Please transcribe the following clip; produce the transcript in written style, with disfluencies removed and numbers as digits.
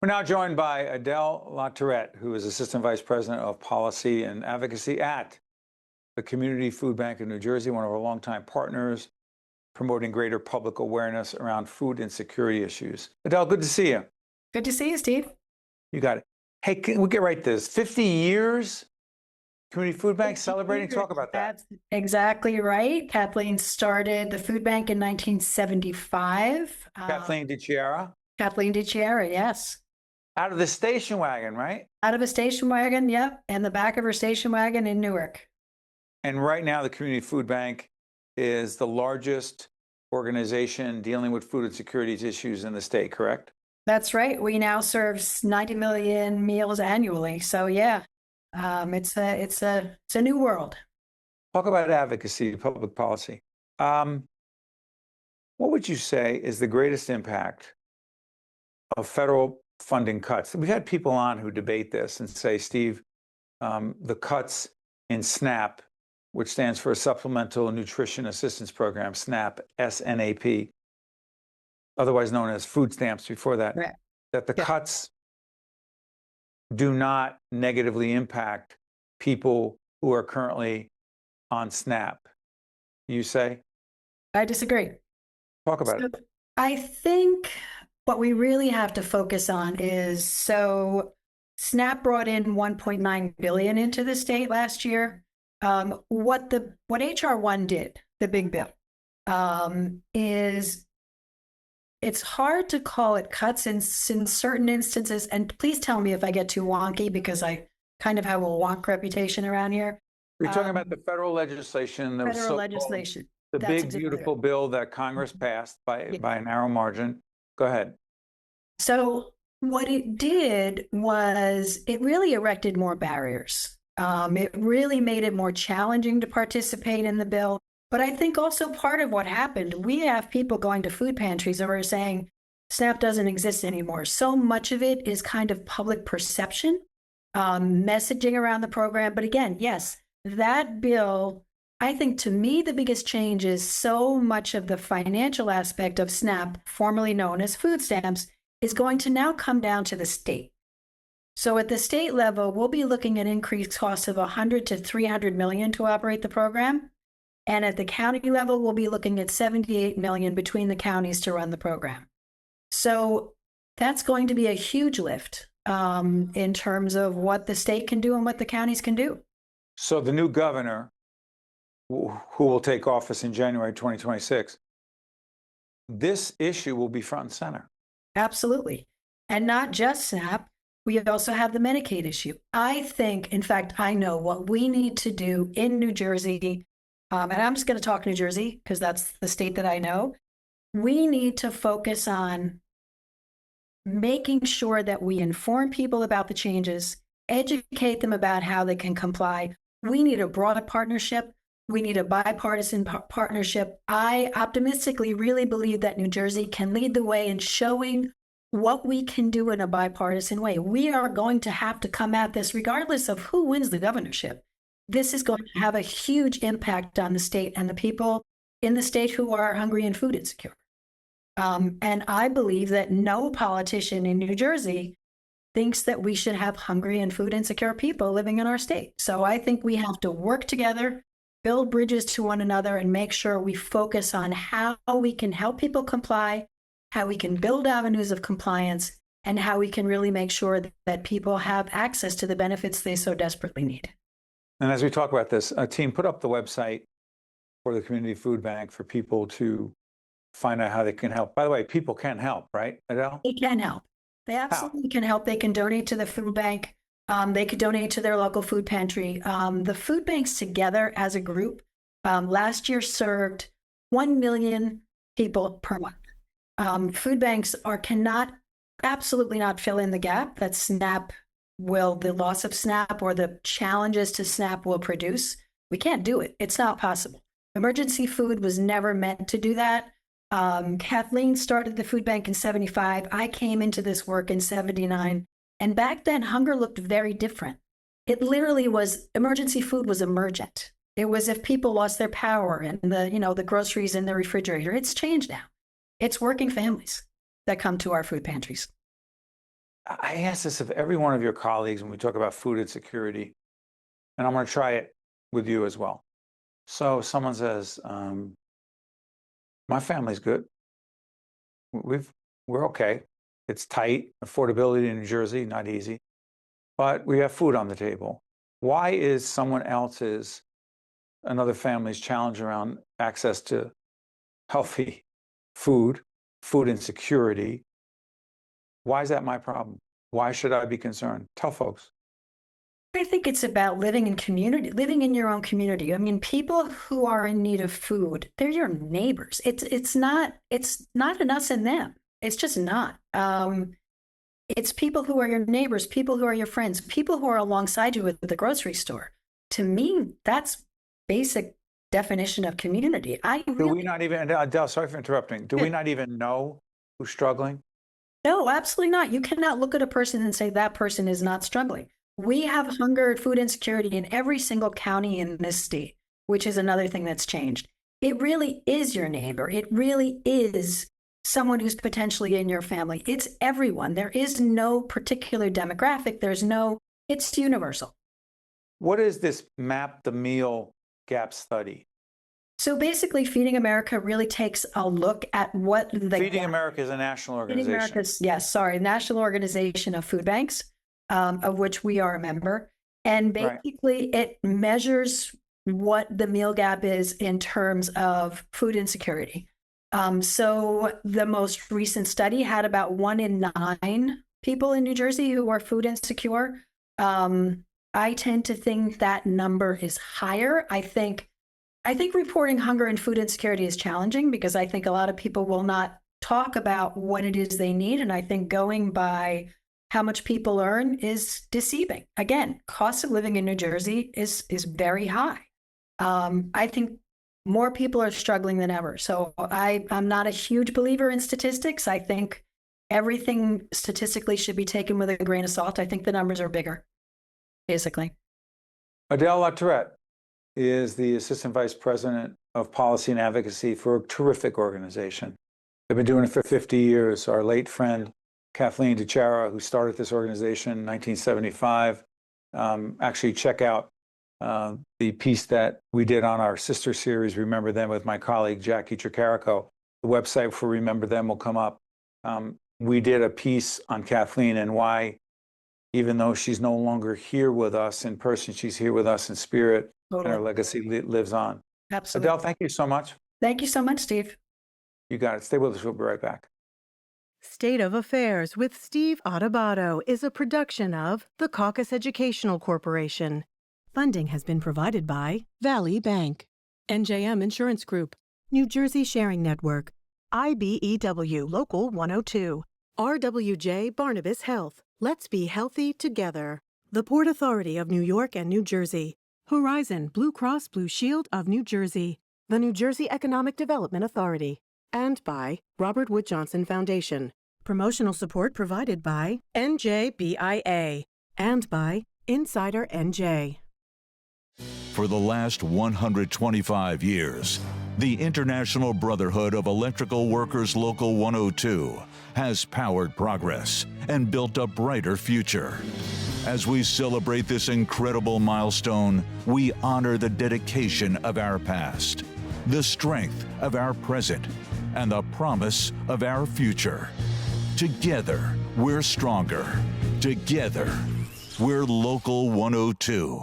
We're now joined by Adele LaTourette, who is Assistant Vice President of Policy and Advocacy at the Community Food Bank of New Jersey, one of our longtime partners, promoting greater public awareness around food insecurity issues. Adele, good to see you. Good to see you, Steve. You got it. Hey, can we get right to this? 50 years, Community Food Bank celebrating? Talk about that. That's exactly right. Kathleen started the food bank in 1975. Kathleen DiChiara? Kathleen DiChiara, yes. Out of the station wagon, right? Out of a station wagon, yep, and the back of her station wagon in Newark. And right now, the Community Food Bank is the largest organization dealing with food insecurity issues in the state, correct? That's right. We now serve 90 million meals annually. So yeah, it's a new world. Talk about advocacy, public policy. What would you say is the greatest impact of federal funding cuts? We've had people on who debate this and say, Steve, the cuts in SNAP, which stands for Supplemental Nutrition Assistance Program, SNAP, SNAP, otherwise known as food stamps before that, Right. that the cuts do not negatively impact people who are currently on SNAP. You say? I disagree. Talk about it. I think what we really have to focus on is, so SNAP brought in 1.9 billion into the state last year. What HR 1 did, the big bill, is it's hard to call it cuts in certain instances. And please tell me if I get too wonky, because I kind of have a wonk reputation around here. You're talking about the federal legislation. Federal legislation. The That's big, exactly beautiful right. bill that Congress passed by a narrow margin. Go ahead. So what it did was it really erected more barriers. It really made it more challenging to participate in the bill. But I think also part of what happened, we have people going to food pantries who are saying SNAP doesn't exist anymore. So much of it is kind of public perception, messaging around the program. But again, yes, that bill, I think to me, the biggest change is so much of the financial aspect of SNAP, formerly known as food stamps, is going to now come down to the state. So at the state level, we'll be looking at increased costs of 100 to 300 million to operate the program. And at the county level, we'll be looking at 78 million between the counties to run the program. So that's going to be a huge lift in terms of what the state can do and what the counties can do. So the new governor, who will take office in January 2026, this issue will be front and center. Absolutely. And not just SNAP. We also have the Medicaid issue. I think, in fact, I know what we need to do in New Jersey, and I'm just going to talk New Jersey because that's the state that I know. We need to focus on making sure that we inform people about the changes, educate them about how they can comply. We need a broad partnership. We need a bipartisan partnership. I optimistically really believe that New Jersey can lead the way in showing what we can do in a bipartisan way. We are going to have to come at this regardless of who wins the governorship. This is going to have a huge impact on the state and the people in the state who are hungry and food insecure. And I believe that no politician in New Jersey thinks that we should have hungry and food insecure people living in our state. So I think we have to work together, build bridges to one another, and make sure we focus on how we can help people comply, how we can build avenues of compliance, and how we can really make sure that people have access to the benefits they so desperately need. And as we talk about this, team, put up the website for the Community Food Bank for people to find out how they can help. By the way, people can help, right, Adele? They can help. They absolutely can help. They can donate to the food bank. They could donate to their local food pantry. The food banks together as a group last year served 1 million people per month. Food banks cannot absolutely not fill in the gap that the loss of SNAP or the challenges to SNAP will produce. We can't do it. It's not possible. Emergency food was never meant to do that. Kathleen started the food bank in 75. I came into this work in 79. And back then, hunger looked very different. It literally was, emergency food was emergent. It was if people lost their power and the groceries in the refrigerator. It's changed now. It's working families that come to our food pantries. I ask this of every one of your colleagues when we talk about food insecurity, and I'm going to try it with you as well. So someone says, my family's good. We're okay. It's tight. Affordability in New Jersey, not easy. But we have food on the table. Why is someone else's, another family's challenge around access to healthy food, food insecurity? Why is that my problem? Why should I be concerned? Tell folks. I think it's about living in community, living in your own community. I mean, people who are in need of food, they're your neighbors. It's not an us and them. It's just not. It's people who are your neighbors, people who are your friends, people who are alongside you at the grocery store. To me, that's basic definition of community. Do we not even, Adele, sorry for interrupting. Do we not even know who's struggling? No, absolutely not. You cannot look at a person and say that person is not struggling. We have hunger and food insecurity in every single county in this state, which is another thing that's changed. It really is your neighbor. It really is someone who's potentially in your family. It's everyone. There is no particular demographic. It's universal. What is this Map the Meal Gap study? So basically, Feeding America really takes a look at what the Feeding America is a national organization. Feeding America's, yes, sorry, National Organization of Food Banks, of which we are a member. And basically, it measures what the meal gap is in terms of food insecurity. So the most recent study had about 1 in 9 people in New Jersey who are food insecure. I tend to think that number is higher. I think reporting hunger and food insecurity is challenging because I think a lot of people will not talk about what it is they need. And I think going by how much people earn is deceiving. Again, cost of living in New Jersey is very high. I think more people are struggling than ever. So I'm not a huge believer in statistics. I think everything statistically should be taken with a grain of salt. I think the numbers are bigger, basically. Adele LaTourette is the Assistant Vice President of Policy and Advocacy for a terrific organization. They've been doing it for 50 years. Our late friend, Kathleen DeChara, who started this organization in 1975, actually check out the piece that we did on our sister series, Remember Them, with my colleague, Jackie Tricarico. The website for Remember Them will come up. We did a piece on Kathleen and why, even though she's no longer here with us in person, she's here with us in spirit. Totally. And her legacy lives on. Absolutely. Adele, thank you so much. Thank you so much, Steve. You got it. Stay with us. We'll be right back. State of Affairs with Steve Adubato is a production of the Caucus Educational Corporation. Funding has been provided by Valley Bank, NJM Insurance Group, New Jersey Sharing Network, IBEW Local 102, RWJ Barnabas Health. Let's be healthy together. The Port Authority of New York and New Jersey, Horizon Blue Cross Blue Shield of New Jersey, the New Jersey Economic Development Authority, and by Robert Wood Johnson Foundation. Promotional support provided by NJBIA and by Insider NJ. For the last 125 years, the International Brotherhood of Electrical Workers Local 102 has powered progress and built a brighter future. As we celebrate this incredible milestone, we honor the dedication of our past, the strength of our present, and the promise of our future. Together, we're stronger. Together, we're Local 102.